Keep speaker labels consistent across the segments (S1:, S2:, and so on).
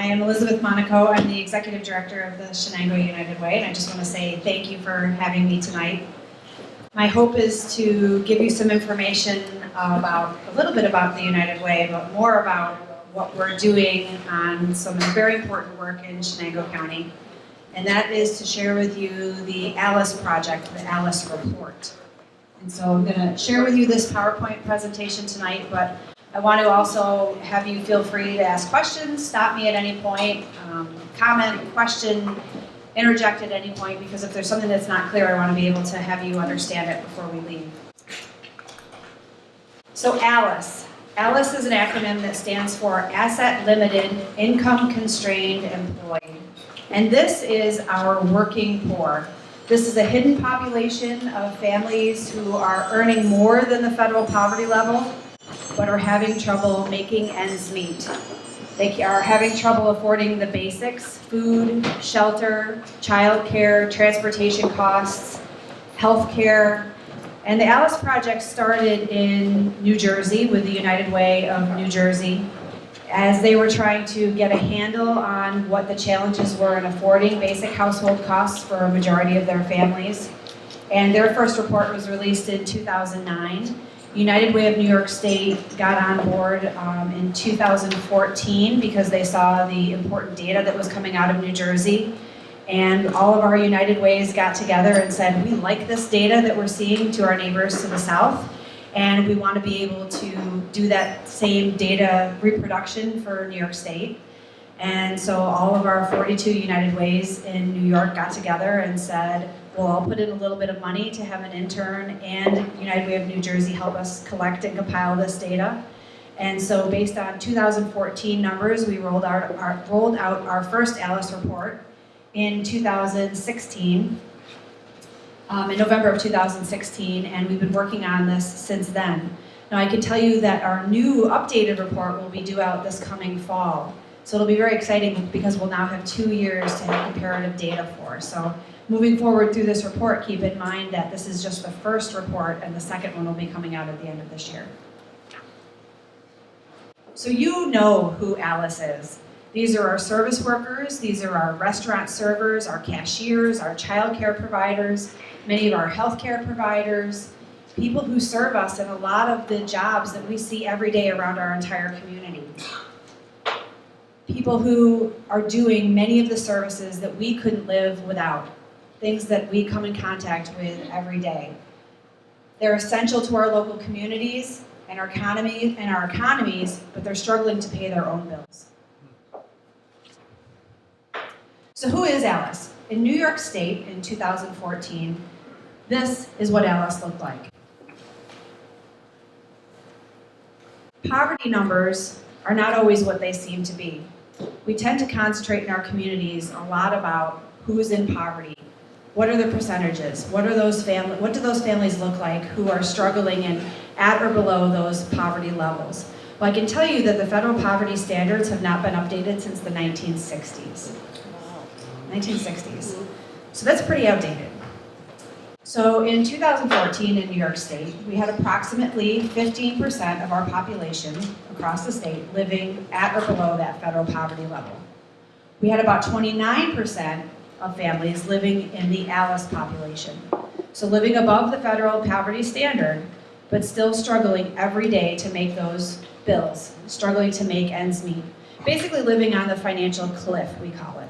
S1: I am Elizabeth Monaco. I'm the Executive Director of the Chenango United Way, and I just want to say thank you for having me tonight. My hope is to give you some information about a little bit about the United Way, but more about what we're doing on some very important work in Chenango County, and that is to share with you the ALICE project, the ALICE report. And so I'm going to share with you this PowerPoint presentation tonight, but I want to also have you feel free to ask questions, stop me at any point, comment, question, interject at any point, because if there's something that's not clear, I want to be able to have you understand it before we leave. So ALICE. ALICE is an acronym that stands for Asset Limited Income Constrained Employee. And this is our working poor. This is a hidden population of families who are earning more than the federal poverty level, but are having trouble making ends meet. They are having trouble affording the basics: food, shelter, childcare, transportation costs, health care. And the ALICE project started in New Jersey with the United Way of New Jersey, as they were trying to get a handle on what the challenges were in affording basic household costs for a majority of their families. And their first report was released in 2009. United Way of New York State got on board in 2014 because they saw the important data that was coming out of New Jersey. And all of our United Ways got together and said, we like this data that we're seeing to our neighbors to the south, and we want to be able to do that same data reproduction for New York State. And so all of our 42 United Ways in New York got together and said, we'll all put in a little bit of money to have an intern and United Way of New Jersey help us collect and compile this data. And so based on 2014 numbers, we rolled out our first ALICE report in 2016, in November of 2016, and we've been working on this since then. Now I can tell you that our new updated report will be due out this coming fall. So it'll be very exciting because we'll now have 2 years to have comparative data for. So moving forward through this report, keep in mind that this is just the first report and the second one will be coming out at the end of this year. So you know who ALICE is. These are our service workers, these are our restaurant servers, our cashiers, our child care providers, many of our healthcare providers, people who serve us in a lot of the jobs that we see every day around our entire community. People who are doing many of the services that we couldn't live without, things that we come in contact with every day. They're essential to our local communities and our economies, but they're struggling to pay their own bills. So who is ALICE? In New York State in 2014, this is what ALICE looked like. Poverty numbers are not always what they seem to be. We tend to concentrate in our communities a lot about who's in poverty. What are the percentages? What do those families look like who are struggling and at or below those poverty levels? Well, I can tell you that the federal poverty standards have not been updated since the 1960s. 1960s. So that's pretty outdated. So in 2014 in New York State, we had approximately 15% of our population across the state living at or below that federal poverty level. We had about 29% of families living in the ALICE population. So living above the federal poverty standard, but still struggling every day to make those bills, struggling to make ends meet. Basically living on the financial cliff, we call it.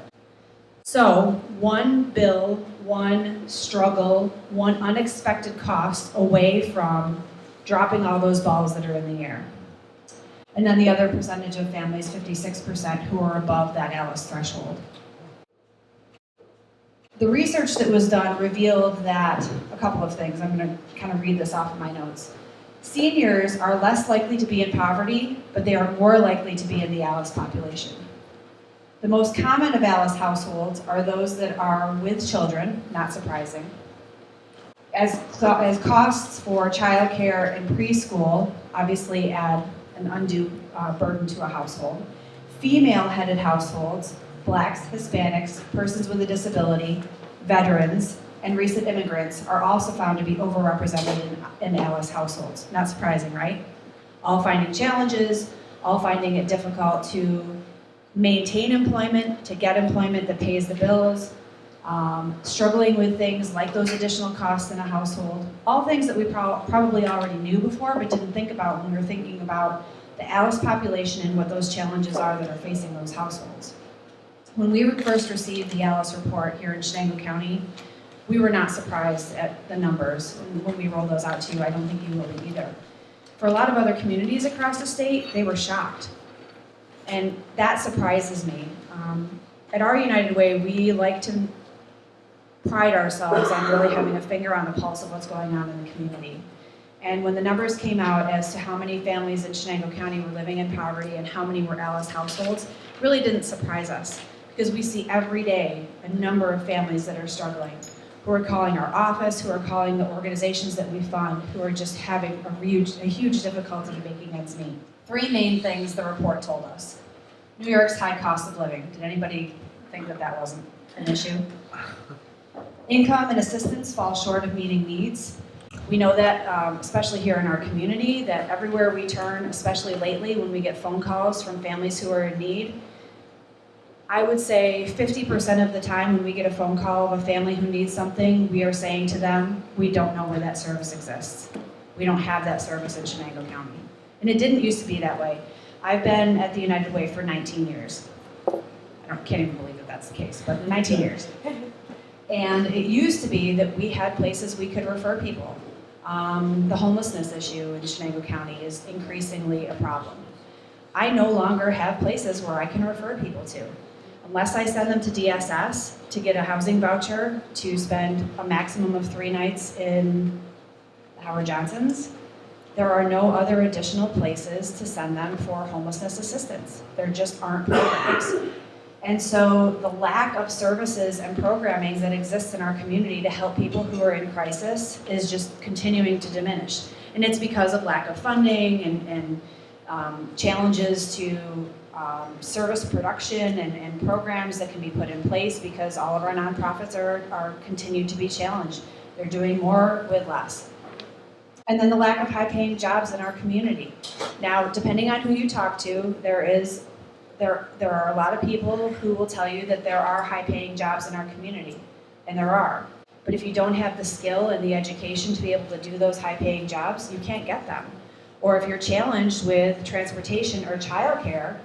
S1: So one bill, one struggle, one unexpected cost away from dropping all those balls that are in the air. And then the other percentage of families, 56%, who are above that ALICE threshold. The research that was done revealed that a couple of things. I'm going to kind of read this off of my notes. Seniors are less likely to be in poverty, but they are more likely to be in the ALICE population. The most common of ALICE households are those that are with children, not surprising. As costs for childcare and preschool obviously add an undue burden to a household. Female-headed households, Blacks, Hispanics, persons with a disability, veterans, and recent immigrants are also found to be overrepresented in ALICE households. Not surprising, right? All finding challenges, all finding it difficult to maintain employment, to get employment that pays the bills, struggling with things like those additional costs in a household, all things that we probably already knew before but didn't think about when we were thinking about the Alice population and what those challenges are that are facing those households. When we first received the Alice report here in Chenango County, we were not surprised at the numbers. And when we rolled those out to you, I don't think you will be either. For a lot of other communities across the state, they were shocked. And that surprises me. At our United Way, we like to pride ourselves on really having a finger on the pulse of what's going on in the community. And when the numbers came out as to how many families in Chenango County were living in poverty and how many were Alice households, really didn't surprise us, because we see every day a number of families that are struggling, who are calling our office, who are calling the organizations that we fund, who are just having a huge difficulty making ends meet. Three main things the report told us. New York's high cost of living. Did anybody think that that wasn't an issue? Income and assistance fall short of meeting needs. We know that, especially here in our community, that everywhere we turn, especially lately when we get phone calls from families who are in need, I would say 50% of the time when we get a phone call of a family who needs something, we are saying to them, we don't know where that service exists. We don't have that service in Chenango County. And it didn't used to be that way. I've been at the United Way for 19 years. Can't even believe that that's the case, but 19 years. And it used to be that we had places we could refer people. The homelessness issue in Chenango County is increasingly a problem. I no longer have places where I can refer people to. Unless I send them to DSS to get a housing voucher to spend a maximum of 3 nights in Howard Johnson's, there are no other additional places to send them for homelessness assistance. There just aren't programs. And so the lack of services and programming that exists in our community to help people who are in crisis is just continuing to diminish. And it's because of lack of funding and challenges to service production and programs that can be put in place, because all of our nonprofits are continued to be challenged. They're doing more with less. And then the lack of high-paying jobs in our community. Now, depending on who you talk to, there are a lot of people who will tell you that there are high-paying jobs in our community, and there are. But if you don't have the skill and the education to be able to do those high-paying jobs, you can't get them. Or if you're challenged with transportation or childcare,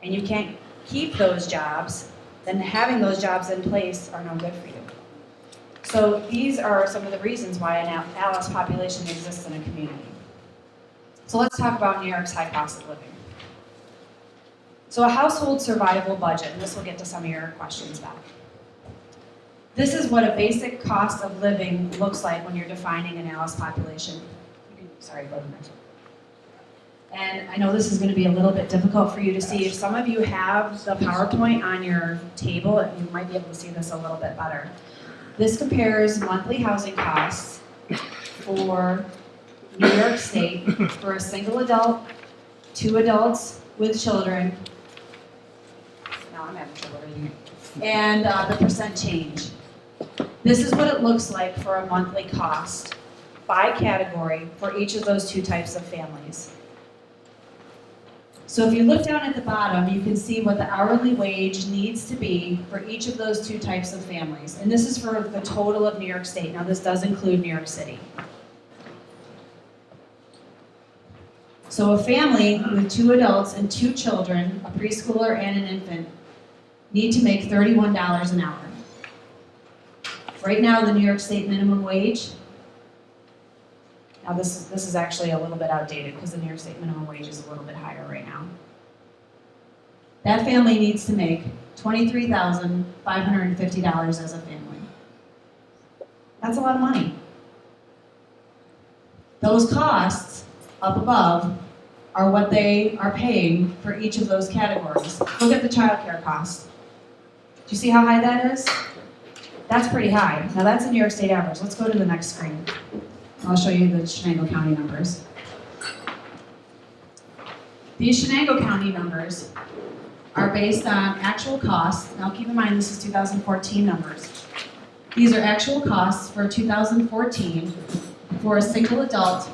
S1: and you can't keep those jobs, then having those jobs in place are no good for you. So these are some of the reasons why an Alice population exists in a community. So let's talk about New York's high cost of living. So a household survival budget, and this will get to some of your questions back. This is what a basic cost of living looks like when you're defining an Alice population. Sorry, go to the next one. And I know this is going to be a little bit difficult for you to see. If some of you have the PowerPoint on your table, you might be able to see this a little bit better. This compares monthly housing costs for New York State for a single adult, 2 adults with children. Now I'm having trouble reading it. And the percent change. This is what it looks like for a monthly cost by category for each of those 2 types of families. So if you look down at the bottom, you can see what the hourly wage needs to be for each of those 2 types of families. And this is for the total of New York State. Now this does include New York City. So a family with 2 adults and 2 children, a preschooler and an infant, need to make $31 an hour. Right now, the New York State minimum wage, now this is actually a little bit outdated because the New York State minimum wage is a little bit higher right now. That family needs to make $23,550 as a family. That's a lot of money. Those costs up above are what they are paying for each of those categories. Look at the childcare cost. Do you see how high that is? That's pretty high. Now that's a New York State average. Let's go to the next screen. I'll show you the Chenango County numbers. These Chenango County numbers are based on actual costs. Now keep in mind this is 2014 numbers. These are actual costs for 2014 for a single adult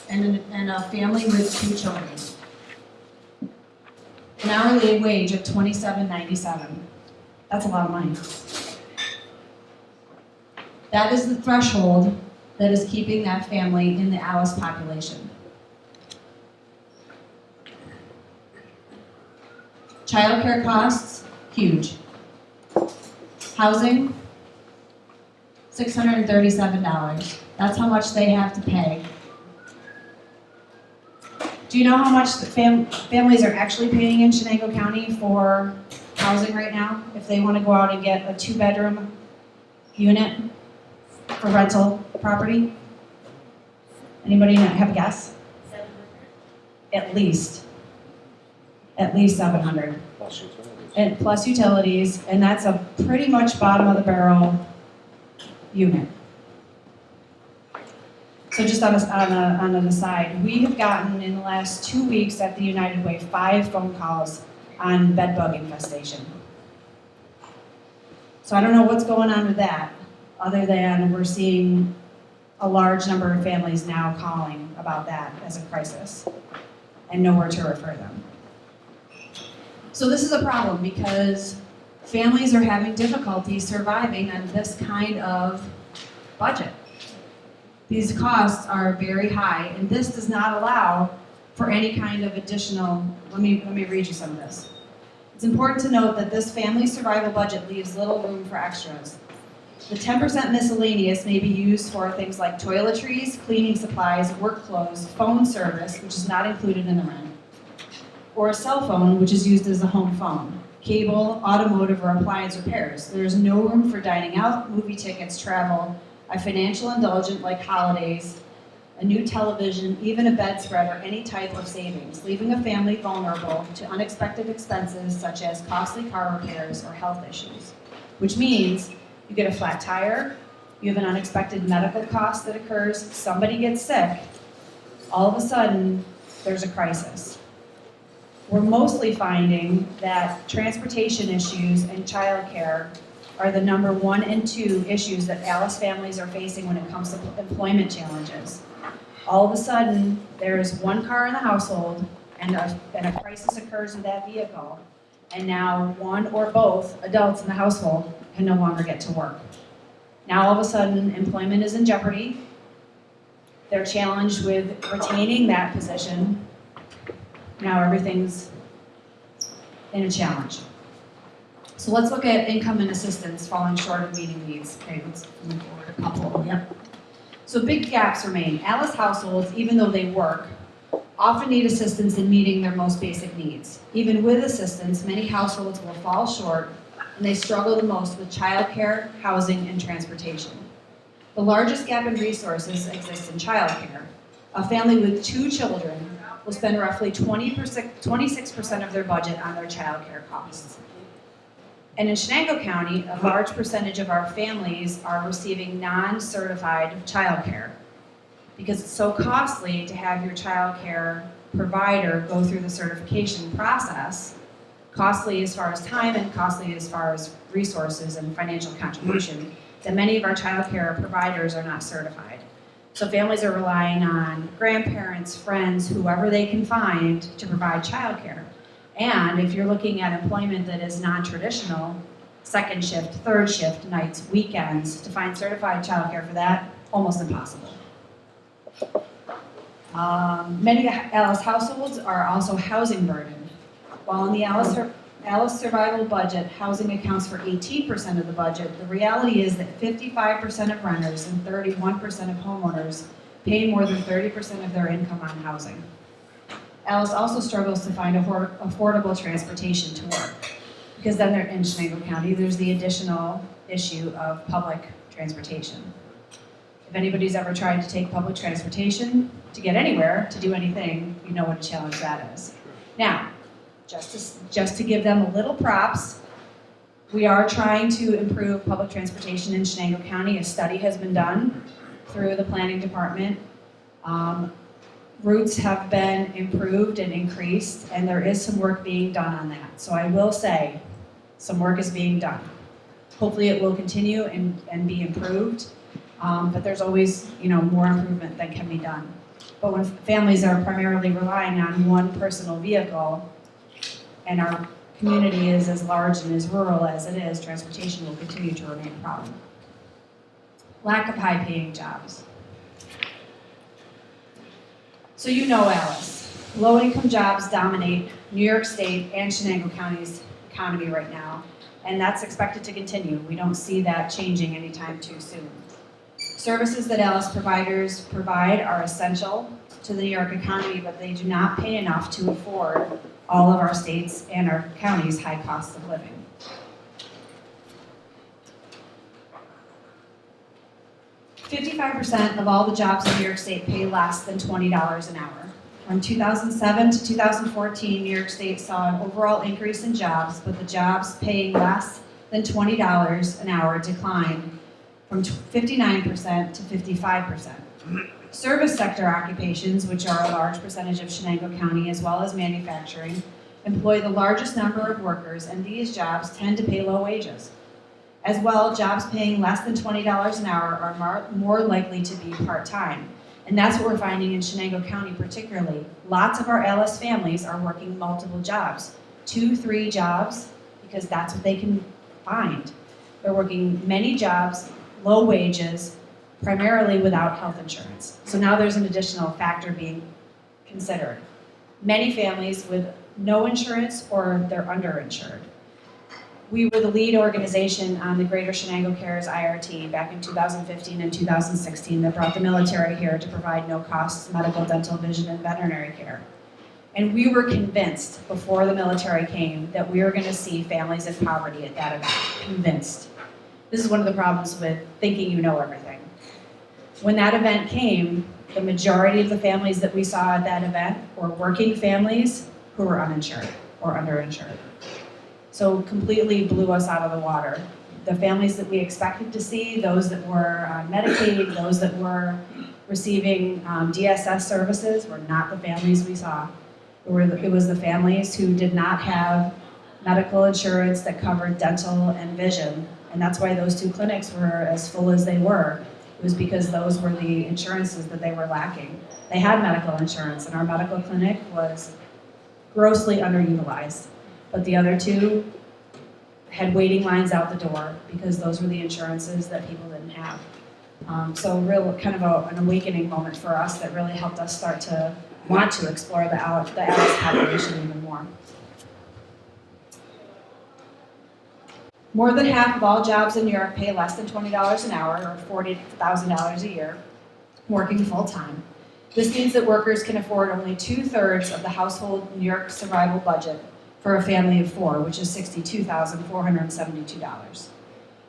S1: and a family with 2 children. an hourly wage of $27.97. That's a lot of money. That is the threshold that is keeping that family in the Alice population. Childcare costs, huge. Housing, $637. That's how much they have to pay. Do you know how much families are actually paying in Chenango County for housing right now? If they want to go out and get a 2-bedroom unit for rental property? Anybody have a guess?
S2: 700.
S1: At least 700.
S3: Plus utilities.
S1: And plus utilities, and that's a pretty much bottom of the barrel unit. So just on an aside, we have gotten in the last 2 weeks at the United Way 5 phone calls on bed bug infestation. So I don't know what's going on with that, other than we're seeing a large number of families now calling about that as a crisis and nowhere to refer them. So this is a problem because families are having difficulty surviving on this kind of budget. These costs are very high, and this does not allow for any kind of additional, let me read you some of this. It's important to note that this family survival budget leaves little room for extras. The 10% miscellaneous may be used for things like toiletries, cleaning supplies, work clothes, phone service, which is not included in the rent, or a cell phone, which is used as a home phone, cable, automotive, or appliance repairs. There is no room for dining out, movie tickets, travel, a financial indulgence like holidays, a new television, even a bedspread, or any type of savings, leaving a family vulnerable to unexpected expenses such as costly car repairs or health issues. Which means you get a flat tire, you have an unexpected medical cost that occurs, somebody gets sick, all of a sudden there's a crisis. We're mostly finding that transportation issues and childcare are the number 1 and 2 issues that Alice families are facing when it comes to employment challenges. All of a sudden, there's 1 car in the household and a crisis occurs with that vehicle, and now 1 or both adults in the household can no longer get to work. Now all of a sudden, employment is in jeopardy. They're challenged with retaining that position. Now everything's in a challenge. So let's look at income and assistance falling short of meeting needs. Okay, let's move forward a couple. Yep. So big gaps remain. Alice households, even though they work, often need assistance in meeting their most basic needs. Even with assistance, many households will fall short, and they struggle the most with childcare, housing, and transportation. The largest gap in resources exists in childcare. A family with 2 children will spend roughly 26% of their budget on their childcare costs. And in Chenango County, a large percentage of our families are receiving non-certified childcare because it's so costly to have your childcare provider go through the certification process, costly as far as time and costly as far as resources and financial contribution, that many of our childcare providers are not certified. So families are relying on grandparents, friends, whoever they can find to provide childcare. And if you're looking at employment that is non-traditional, 2nd shift, 3rd shift, nights, weekends, to find certified childcare for that, almost impossible. Many Alice households are also housing burdened. While in the Alice survival budget, housing accounts for 18% of the budget, the reality is that 55% of renters and 31% of homeowners pay more than 30% of their income on housing. Alice also struggles to find affordable transportation to work, because then they're in Chenango County, there's the additional issue of public transportation. If anybody's ever tried to take public transportation to get anywhere, to do anything, you know what a challenge that is. Now, just to give them a little props, we are trying to improve public transportation in Chenango County. A study has been done through the planning department. Routes have been improved and increased, and there is some work being done on that. So I will say, some work is being done. Hopefully it will continue and be improved, but there's always, more improvement that can be done. But when families are primarily relying on 1 personal vehicle, and our community is as large and as rural as it is, transportation will continue to remain a problem. Lack of high-paying jobs. So you know Alice. Low-income jobs dominate New York State and Chenango County's economy right now, and that's expected to continue. We don't see that changing anytime too soon. Services that Alice providers provide are essential to the New York economy, but they do not pay enough to afford all of our states and our counties' high costs of living. "55% of all the jobs in New York State pay less than $20 an hour. From 2007 to 2014, New York State saw an overall increase in jobs, but the jobs paying less than $20 an hour declined from 59% to 55%. Service sector occupations, which are a large percentage of Chenango County, as well as manufacturing, employ the largest number of workers, and these jobs tend to pay low wages. As well, jobs paying less than $20 an hour are more likely to be part-time. And that's what we're finding in Chenango County particularly. Lots of our Alice families are working multiple jobs, 2, 3 jobs, because that's what they can find. They're working many jobs, low wages, primarily without health insurance. So now there's an additional factor being considered. Many families with no insurance or they're underinsured. We were the lead organization on the Greater Chenango Cares IRT back in 2015 and 2016 that brought the military here to provide no-cost medical, dental, vision, and veterinary care. And we were convinced before the military came that we were going to see families in poverty at that event. Convinced. This is one of the problems with thinking you know everything. When that event came, the majority of the families that we saw at that event were working families who were uninsured or underinsured. So completely blew us out of the water. The families that we expected to see, those that were on Medicaid, those that were receiving DSS services, were not the families we saw. It was the families who did not have medical insurance that covered dental and vision, and that's why those 2 clinics were as full as they were. It was because those were the insurances that they were lacking. They had medical insurance, and our medical clinic was grossly underutilized. But the other 2 had waiting lines out the door because those were the insurances that people didn't have. So real kind of an awakening moment for us that really helped us start to want to explore the Alice population even more. More than half of all jobs in New York pay less than $20 an hour or $40,000 a year, working full-time. This means that workers can afford only 2/3 of the household New York survival budget for a family of 4, which is $62,472.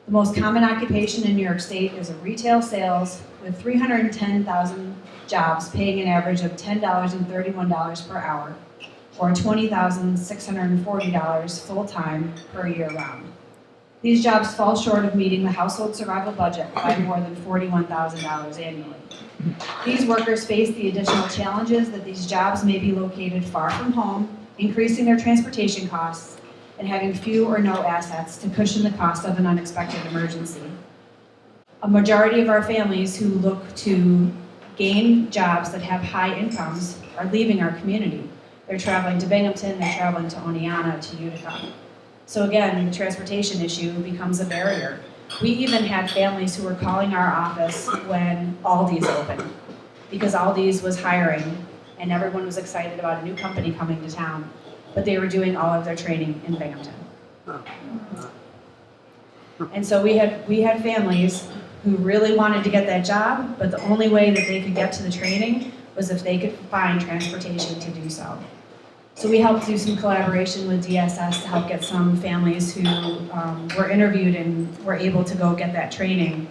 S1: The most common occupation in New York State is retail sales, with 310,000 jobs paying an average of $10.31 per hour, or $20,640 full-time per year round. These jobs fall short of meeting the household survival budget by more than $41,000 annually. These workers face the additional challenges that these jobs may be located far from home, increasing their transportation costs, and having few or no assets to cushion the cost of an unexpected emergency. A majority of our families who look to gain jobs that have high incomes are leaving our community. They're traveling to Binghamton, they're traveling to Oneonta, to Utica. So again, the transportation issue becomes a barrier. We even had families who were calling our office when Aldi's opened, because Aldi's was hiring and everyone was excited about a new company coming to town, but they were doing all of their training in Binghamton. And so we had families who really wanted to get that job, but the only way that they could get to the training was if they could find transportation to do so. So we helped do some collaboration with DSS to help get some families who were interviewed and were able to go get that training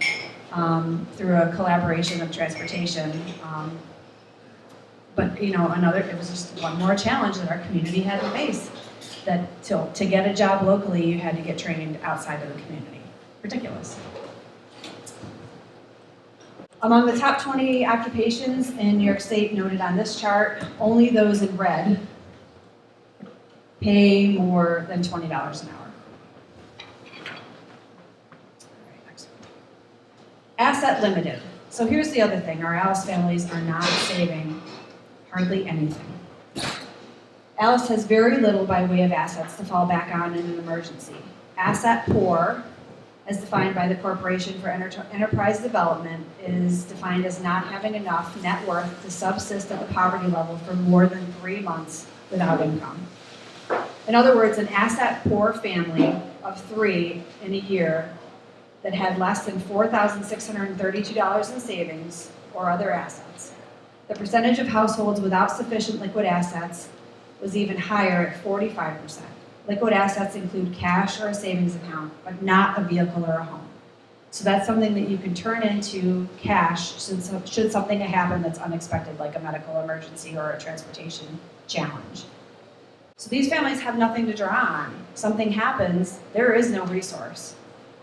S1: through a collaboration of transportation. But it was just one more challenge that our community had to face. That to get a job locally, you had to get trained outside of the community. Ridiculous. Among the top 20 occupations in New York State noted on this chart, only those in red pay more than $20 an hour. Asset limited. So here's the other thing. Our Alice families are not saving hardly anything. Alice has very little by way of assets to fall back on in an emergency. Asset poor, as defined by the Corporation for Enterprise Development, is defined as not having enough net worth to subsist at the poverty level for more than 3 months without income. In other words, an asset poor family of 3 in a year that had less than $4,632 in savings or other assets. The percentage of households without sufficient liquid assets was even higher at 45%. Liquid assets include cash or a savings account, but not a vehicle or a home. So that's something that you can turn into cash should something happen that's unexpected, like a medical emergency or a transportation challenge. So these families have nothing to draw on. Something happens, there is no resource.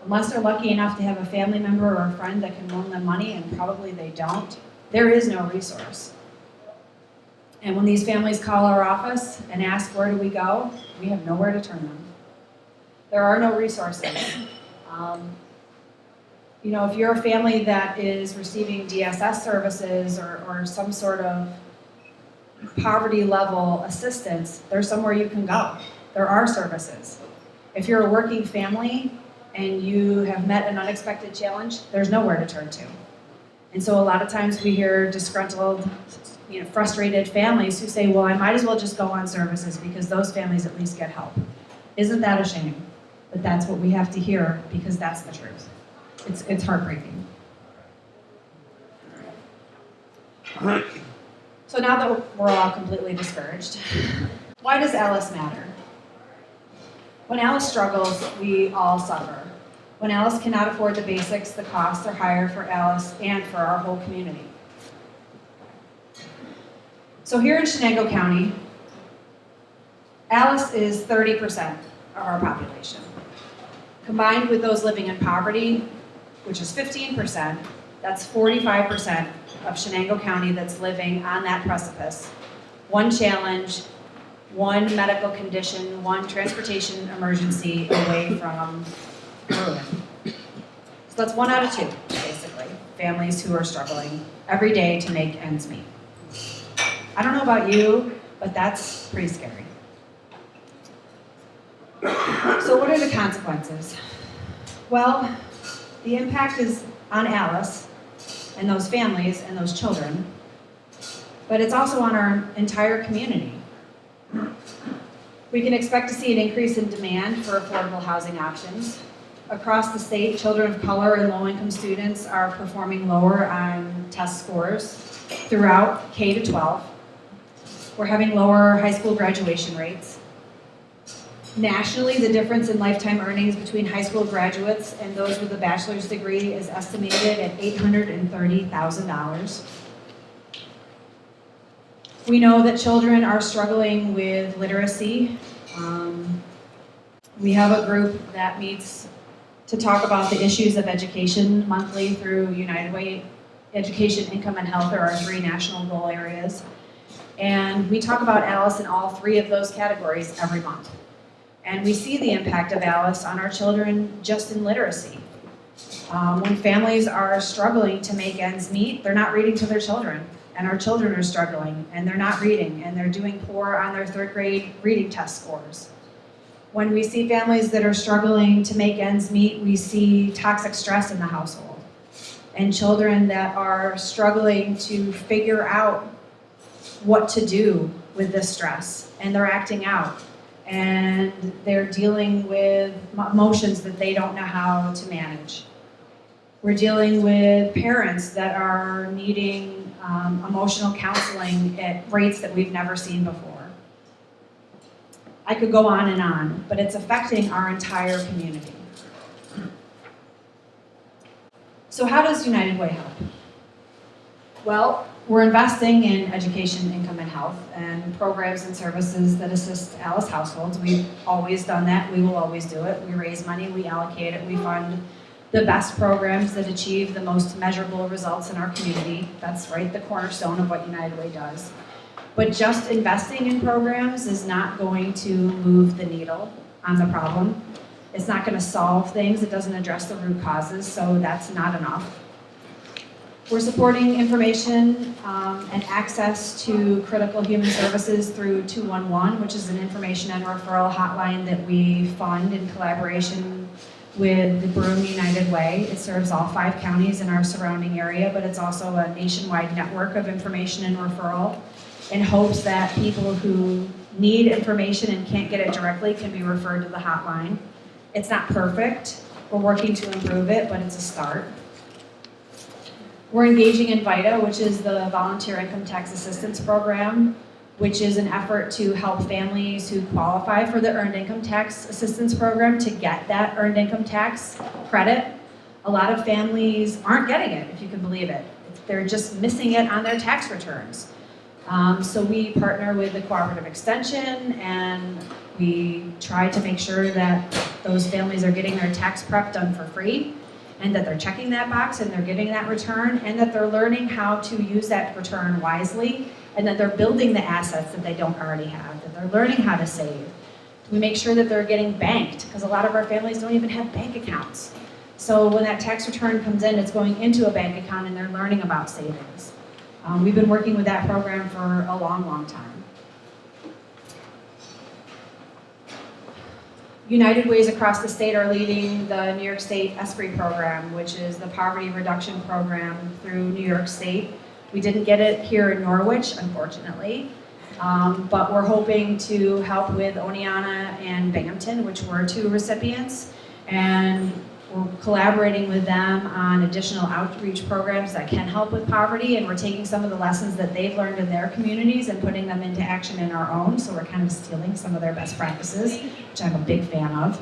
S1: Unless they're lucky enough to have a family member or a friend that can loan them money, and probably they don't, there is no resource. And when these families call our office and ask where do we go, we have nowhere to turn them. There are no resources. If you're a family that is receiving DSS services or some sort of poverty level assistance, there's somewhere you can go. There are services. If you're a working family and you have met an unexpected challenge, there's nowhere to turn to. And so a lot of times we hear disgruntled, frustrated families who say, well, I might as well just go on services because those families at least get help. Isn't that a shame? But that's what we have to hear because that's the truth. It's heartbreaking. So now that we're all completely discouraged, why does Alice matter? When Alice struggles, we all suffer. When Alice cannot afford the basics, the costs are higher for Alice and for our whole community. So here in Chenango County, Alice is 30% of our population. Combined with those living in poverty, which is 15%, that's 45% of Chenango County that's living on that precipice. One challenge, one medical condition, one transportation emergency away from ruin. So that's 1 out of 2, basically, families who are struggling every day to make ends meet. I don't know about you, but that's pretty scary. So what are the consequences? Well, the impact is on Alice and those families and those children, but it's also on our entire community. We can expect to see an increase in demand for affordable housing options. Across the state, children of color and low-income students are performing lower on test scores throughout K to 12. We're having lower high school graduation rates. Nationally, the difference in lifetime earnings between high school graduates and those with a bachelor's degree is estimated at $830,000. We know that children are struggling with literacy. We have a group that meets to talk about the issues of education monthly through United Way. Education, income, and health are our 3 national goal areas. And we talk about Alice in all 3 of those categories every month. And we see the impact of Alice on our children just in literacy. When families are struggling to make ends meet, they're not reading to their children. And our children are struggling, and they're not reading, and they're doing poor on their 3rd grade reading test scores. When we see families that are struggling to make ends meet, we see toxic stress in the household. And children that are struggling to figure out what to do with this stress, and they're acting out. And they're dealing with emotions that they don't know how to manage. We're dealing with parents that are needing emotional counseling at rates that we've never seen before. I could go on, but it's affecting our entire community. So how does United Way help? Well, we're investing in education, income, and health, and programs and services that assist Alice households. We've always done that. We will always do it. We raise money, we allocate it, we fund the best programs that achieve the most measurable results in our community. That's right, the cornerstone of what United Way does. But just investing in programs is not going to move the needle on the problem. It's not going to solve things. It doesn't address the root causes, so that's not enough. We're supporting information and access to critical human services through 211, which is an information and referral hotline that we fund in collaboration with the Broome United Way. It serves all 5 counties in our surrounding area, but it's also a nationwide network of information and referral in hopes that people who need information and can't get it directly can be referred to the hotline. It's not perfect. We're working to improve it, but it's a start. We're engaging in VITA, which is the Volunteer Income Tax Assistance Program, which is an effort to help families who qualify for the Earned Income Tax Assistance Program to get that Earned Income Tax credit. A lot of families aren't getting it, if you can believe it. They're just missing it on their tax returns. So we partner with the Cooperative Extension, and we try to make sure that those families are getting their tax prep done for free, and that they're checking that box and they're getting that return, and that they're learning how to use that return wisely, and that they're building the assets that they don't already have, that they're learning how to save. We make sure that they're getting banked, because a lot of our families don't even have bank accounts. So when that tax return comes in, it's going into a bank account and they're learning about savings. We've been working with that program for a long, long time. United Ways across the state are leading the New York State ESPRI program, which is the poverty reduction program through New York State. We didn't get it here in Norwich, unfortunately, but we're hoping to help with Oneonta and Binghamton, which were 2 recipients, and we're collaborating with them on additional outreach programs that can help with poverty, and we're taking some of the lessons that they've learned in their communities and putting them into action in our own, so we're kind of stealing some of their best practices, which I'm a big fan of.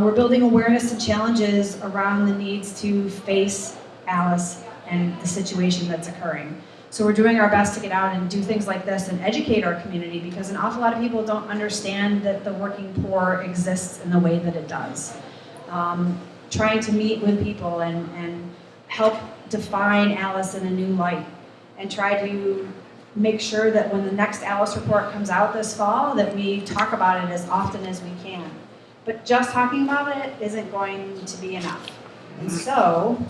S1: We're building awareness and challenges around the needs to face Alice and the situation that's occurring. So we're doing our best to get out and do things like this and educate our community, because an awful lot of people don't understand that the working poor exists in the way that it does. Trying to meet with people and help define Alice in a new light, and try to make sure that when the next Alice report comes out this fall, that we talk about it as often as we can. But just talking about it isn't going to be enough. And so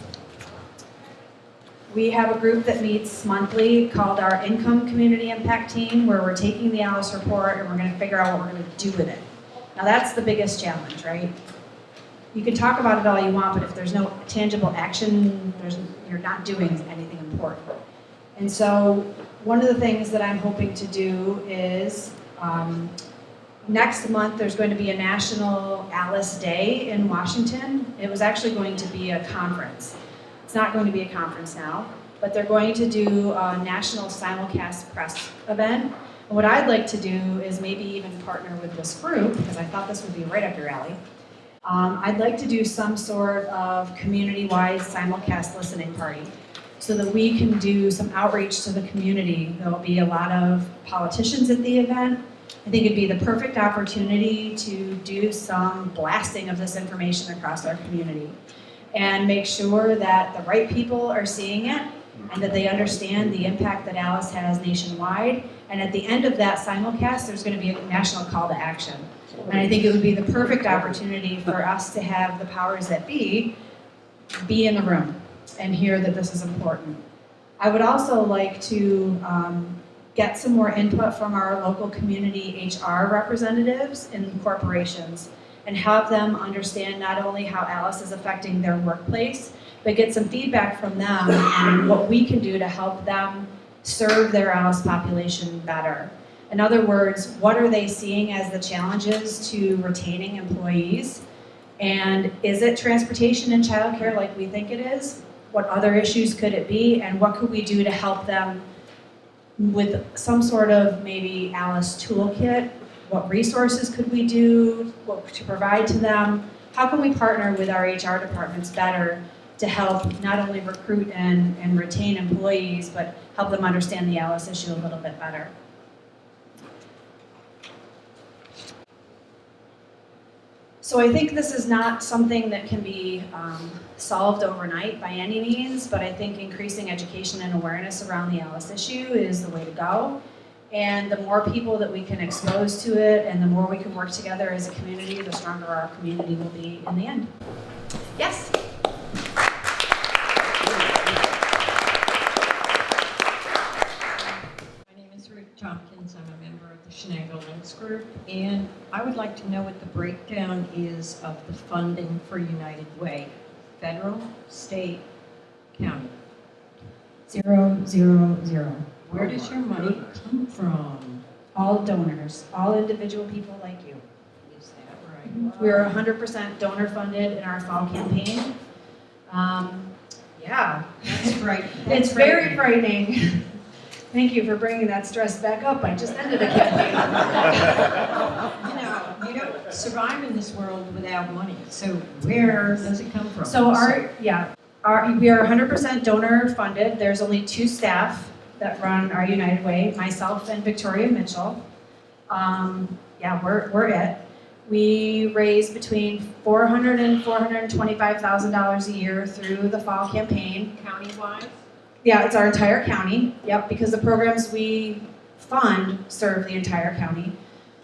S1: we have a group that meets monthly called our Income Community Impact Team, where we're taking the Alice report and we're going to figure out what we're going to do with it. Now that's the biggest challenge, right? You can talk about it all you want, but if there's no tangible action, you're not doing anything important. And so one of the things that I'm hoping to do is next month there's going to be a National Alice Day in Washington. It was actually going to be a conference. It's not going to be a conference now, but they're going to do a national simulcast press event. And what I'd like to do is maybe even partner with this group, because I thought this would be right up your alley. I'd like to do some sort of community-wide simulcast listening party so that we can do some outreach to the community. There'll be a lot of politicians at the event. I think it'd be the perfect opportunity to do some blasting of this information across our community and make sure that the right people are seeing it and that they understand the impact that Alice has nationwide. And at the end of that simulcast, there's going to be a national call to action. And I think it would be the perfect opportunity for us to have the powers that be in the room and hear that this is important. I would also like to get some more input from our local community HR representatives in corporations and have them understand not only how Alice is affecting their workplace, but get some feedback from them on what we can do to help them serve their Alice population better. In other words, what are they seeing as the challenges to retaining employees? And is it transportation and childcare like we think it is? What other issues could it be? And what could we do to help them with some sort of maybe Alice toolkit? What resources could we do? What to provide to them? How can we partner with our HR departments better to help not only recruit and retain employees, but help them understand the Alice issue a little bit better? So I think this is not something that can be solved overnight by any means, but I think increasing education and awareness around the Alice issue is the way to go. And the more people that we can expose to it and the more we can work together as a community, the stronger our community will be in the end. Yes?
S2: And I would like to know what the breakdown is of the funding for United Way, federal, state, county.
S1: 0, 0, 0.
S2: Where does your money come from?
S1: All donors, all individual people like you.
S2: Is that right?
S1: We're 100% donor funded in our fall campaign. Yeah,
S2: That's right.
S1: it's very frightening. Thank you for bringing that stress back up. I just ended a campaign.
S2: You don't survive in this world without money. So where does it come from?
S1: So we are 100% donor funded. There's only 2 staff that run our United Way, myself and Victoria Mitchell. We're it. We raise between $400,000 and $425,000 a year through the fall campaign.
S2: County-wide?
S1: Yeah, it's our entire county. Yep, because the programs we fund serve the entire county.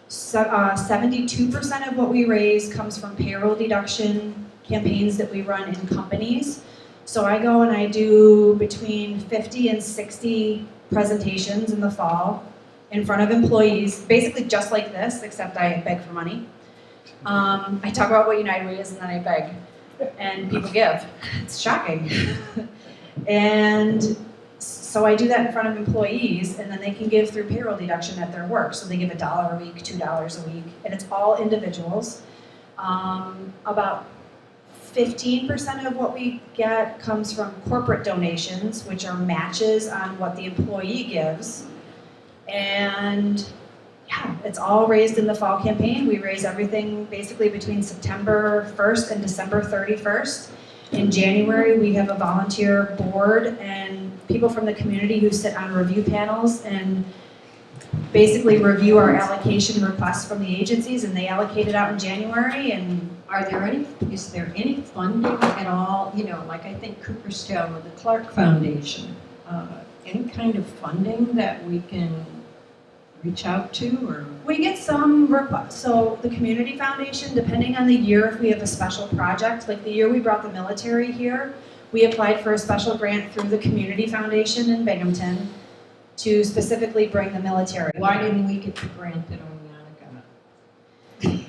S1: So, 72% of what we raise comes from payroll deduction campaigns that we run in companies. So I go and I do between 50 and 60 presentations in the fall in front of employees, basically just like this, except I beg for money. I talk about what United Way is and then I beg, and people give. It's shocking. And so I do that in front of employees, and then they can give through payroll deduction at their work. So they give $1 a week, $2 a week, and it's all individuals. About 15% of what we get comes from corporate donations, which are matches on what the employee gives. And yeah, it's all raised in the fall campaign. We raise everything basically between September 1st and December 31st. In January, we have a volunteer board and people from the community who sit on review panels and basically review our allocation requests from the agencies, and they allocate it out in January. And
S2: is there any funding at all, like I think Cooperstown or the Clark Foundation, any kind of funding that we can reach out to, or?
S1: We get some requests. So the Community Foundation, depending on the year, if we have a special project, like the year we brought the military here, we applied for a special grant through the Community Foundation in Binghamton to specifically bring the military.
S2: Why didn't we get the grant that Oneonta got?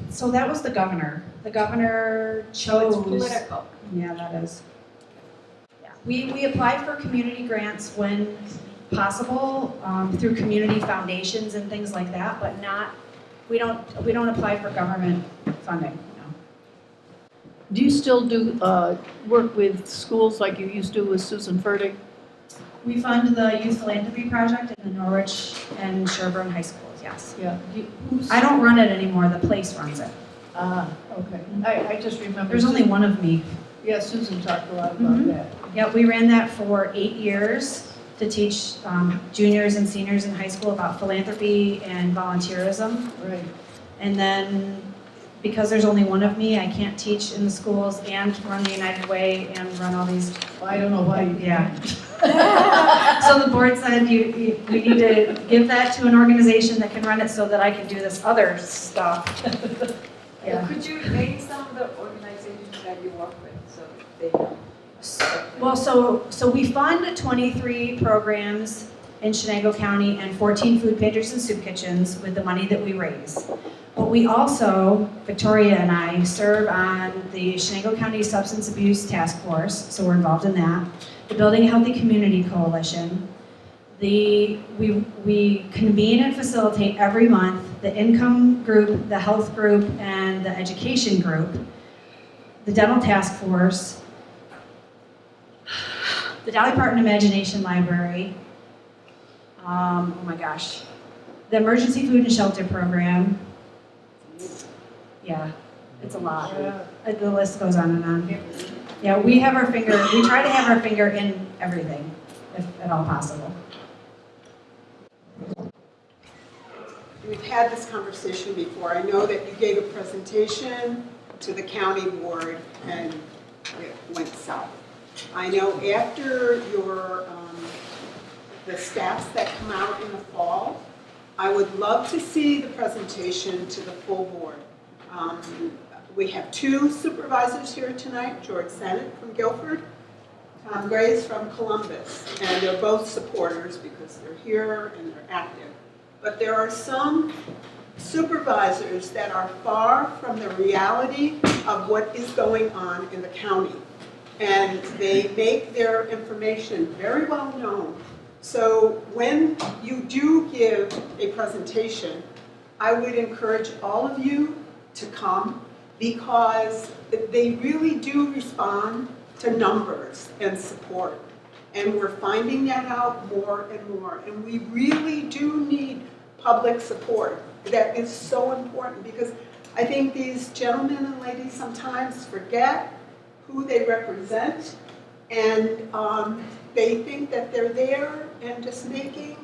S1: So that was the governor. The governor chose.
S2: So it's political.
S1: Yeah, that is. Yeah. We apply for community grants when possible through community foundations and things like that, but we don't apply for government funding. No.
S3: Do you still do work with schools like you used to with Susan Ferdig?
S1: We fund the Youth Philanthropy Project in the Norwich and Sherburne High Schools, yes.
S3: Yeah.
S1: I don't run it anymore, the place runs it.
S3: Okay. I just remember.
S1: There's only one of me.
S3: Yeah, Susan talked a lot about that.
S1: Yeah, we ran that for 8 years to teach juniors and seniors in high school about philanthropy and volunteerism.
S3: Right.
S1: And then, because there's only one of me, I can't teach in the schools and run the United Way and run all these.
S3: Well, I don't know why you
S1: Yeah. So the board said we need to give that to an organization that can run it so that I can do this other stuff. Yeah.
S4: Could you name some of the organizations that you work with so they know?
S1: Well, so we fund 23 programs in Chenango County and 14 food pantries and soup kitchens with the money that we raise. But we also, Victoria and I, serve on the Chenango County Substance Abuse Task Force, so we're involved in that. The Building a Healthy Community Coalition. We convene and facilitate every month the income group, the health group, and the education group. The Dental Task Force. The Dolly Parton Imagination Library. Oh my gosh. The Emergency Food and Shelter Program. Yeah, it's a lot. The list goes on and on. Yeah, we try to have our finger in everything, if at all possible.
S5: We've had this conversation before. I know that you gave a presentation to the county board and it went south. I know after the staffs that come out in the fall, I would love to see the presentation to the full board. We have 2 supervisors here tonight, George Sennett from Guilford, Tom Grace from Columbus, and they're both supporters because they're here and they're active. But there are some supervisors that are far from the reality of what is going on in the county. And they make their information very well known. So when you do give a presentation, I would encourage all of you to come because they really do respond to numbers and support. And we're finding that out more and more. And we really do need public support. That is so important because I think these gentlemen and ladies sometimes forget who they represent, and they think that they're there and just making,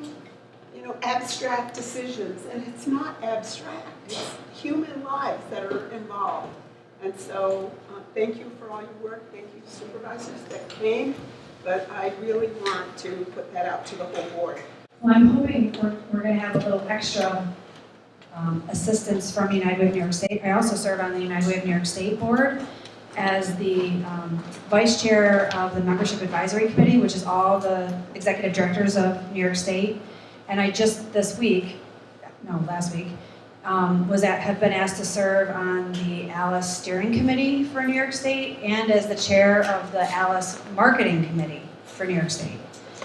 S5: abstract decisions, and it's not abstract. It's human lives that are involved. And so, thank you for all your work. Thank you, supervisors that came, but I really want to put that out to the whole board.
S1: Well, I'm hoping we're going to have a little extra assistance from United Way of New York State. I also serve on the United Way of New York State board as the vice chair of the Membership Advisory Committee, which is all the executive directors of New York State. And I just last week, have been asked to serve on the ALICE Steering Committee for New York State and as the chair of the ALICE Marketing Committee for New York State.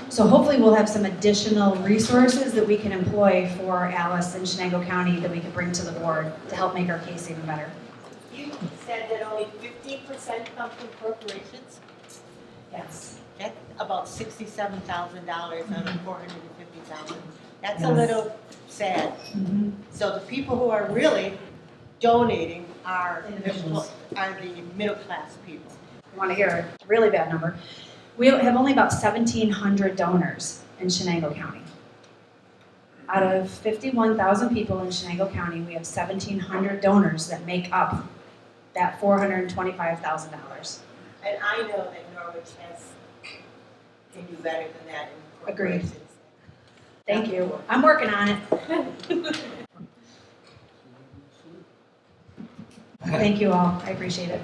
S1: So hopefully we'll have some additional resources that we can employ for ALICE in Chenango County that we can bring to the board to help make our case even better.
S6: You said that only 15% come from corporations?
S1: Yes.
S6: That's about $67,000 out of $450,000. That's a
S1: Yes.
S6: little sad.
S1: Mm-hmm.
S6: So the people who are really donating are
S1: Individuals.
S6: the middle class people.
S1: You want to hear a really bad number? We have only about 1,700 donors in Chenango County. Out of 51,000 people in Chenango County, we have 1,700 donors that make up that $425,000.
S6: And I know that Norwich can do better than that in
S1: Agreed.
S6: corporations.
S1: Thank you. I'm working on it. Thank you all. I appreciate it.